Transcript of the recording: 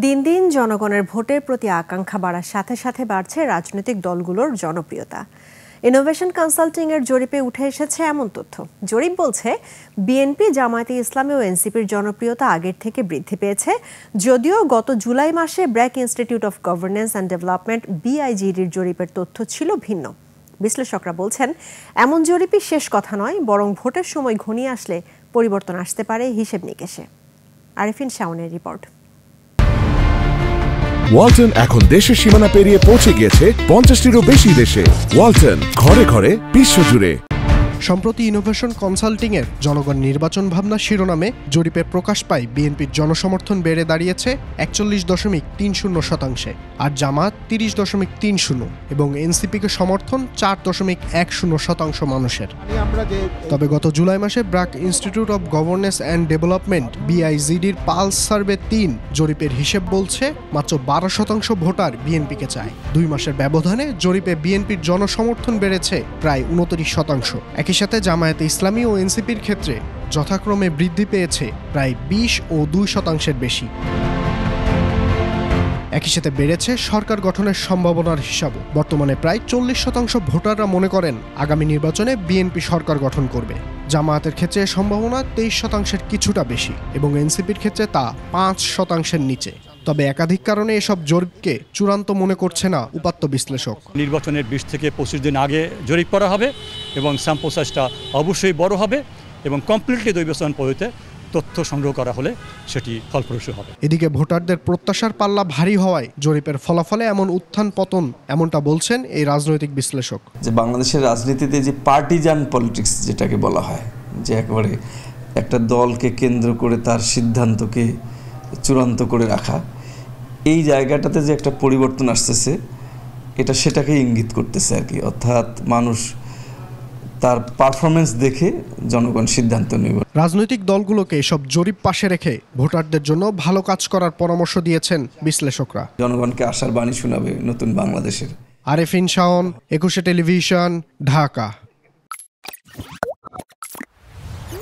দিন দিন জনগণের ভোটের প্রতি আকাঙ্ক্ষা বাড়ার সাথে সাথে বাড়ছে রাজনৈতিক দলগুলোর জনপ্রিয়তা। ইনোভেশন কনসাল্টিং এর জরিপে উঠে এসেছে এমন তথ্য। জরিপ বলছে বিএনপি, জামায়াতে ইসলামী ও এনসিপির জনপ্রিয়তা আগের থেকে বৃদ্ধি পেয়েছে, যদিও গত জুলাই মাসে BRAC Institute of Governance and development BIGDর জরিপের তথ্য ছিল ভিন্ন। বিশ্লেষকরা বলছেন, এমন জরিপই শেষ কথা নয়, বরং ভোটের সময় ঘনিয়ে আসলে পরিবর্তন আসতে পারে হিসেব নিকেশে। আরিফিন শাওনের রিপোর্ট। ওয়ালটন এখন দেশের সীমানা পেরিয়ে পৌঁছে গিয়েছে 50টিরও বেশি দেশে। ওয়ালটন, ঘরে ঘরে বিশ্বজুড়ে। সম্প্রতি ইনোভেশন কনসাল্টিং এর জনগণ নির্বাচন ভাবনা শিরোনামে জরিপে প্রকাশ পায় বিএনপির জনসমর্থন বেড়ে দাঁড়িয়েছে 41.30%, আর জামাত 30.30 এবং এনসিপিকে সমর্থন 4.10% মানুষের। তবে গত জুলাই মাসে BRAC institute of governance and development BIGDর পালস সার্ভে 3 জরিপের হিসেব বলছে মাত্র 12% ভোটার বিএনপিকে চায়। 2 মাসের ব্যবধানে জরিপে বিএনপির জনসমর্থন বেড়েছে প্রায় 29%। একই সাথে জামায়াতে ইসলামী ও এনসিপির ক্ষেত্রে যথাক্রমে বৃদ্ধি পেয়েছে প্রায় 20 ও 2% বেশি। একই সাথে বেড়েছে সরকার গঠনের সম্ভাবনার হিসাবও। বর্তমানে প্রায় 40% ভোটাররা মনে করেন আগামী নির্বাচনে বিএনপি সরকার গঠন করবে। জামায়াতের ক্ষেত্রে সম্ভাবনা 23%-এর কিছুটা বেশি এবং এনসিপির ক্ষেত্রে তা 5%-এর নিচে। তবে একাধিক কারণে এসব জরিপকে চূড়ান্ত মনে করছে না উপাত্ত বিশ্লেষক। নির্বাচনের 20 থেকে 25 দিন আগে জরিপ করা হবে এবং স্যাম্পল সাইজটা অবশ্যই বড় হবে এবং কমপ্লিটলি দৈবস্থান পদ্ধতিতে তথ্য সংগ্রহ করা হলে সেটি ফলপ্রসূ হবে। এদিকে ভোটারদের প্রত্যাশার পাল্লা ভারী হওয়ায় জরিপের ফলাফলে এমন উত্থান পতন, এমনটা বলছেন এই রাজনৈতিক বিশ্লেষক। যে বাংলাদেশের রাজনীতিতে যে পার্টিজান পলিটিক্স যেটাকে বলা হয়, যে একেবারে একটা দলকে কেন্দ্র করে তার সিদ্ধান্তকে চূড়ান্ত করে রাখা, এই জায়গাটাতে যে একটা পরিবর্তন আসতেছে, এটা সেটাকে ইঙ্গিত করতেছে আর কি। অর্থাৎ মানুষ তার পারফরমেন্স দেখে জনগণ সিদ্ধান্ত নেবে। রাজনৈতিক দলগুলোকে এসব জরিপ পাশে রেখে ভোটারদের জন্য ভালো কাজ করার পরামর্শ দিয়েছেন বিশ্লেষকরা। জনগণকে আশার বাণী শোনাবে নতুন বাংলাদেশের। আরিফিন শাওন, 21 টেলিভিশন, ঢাকা।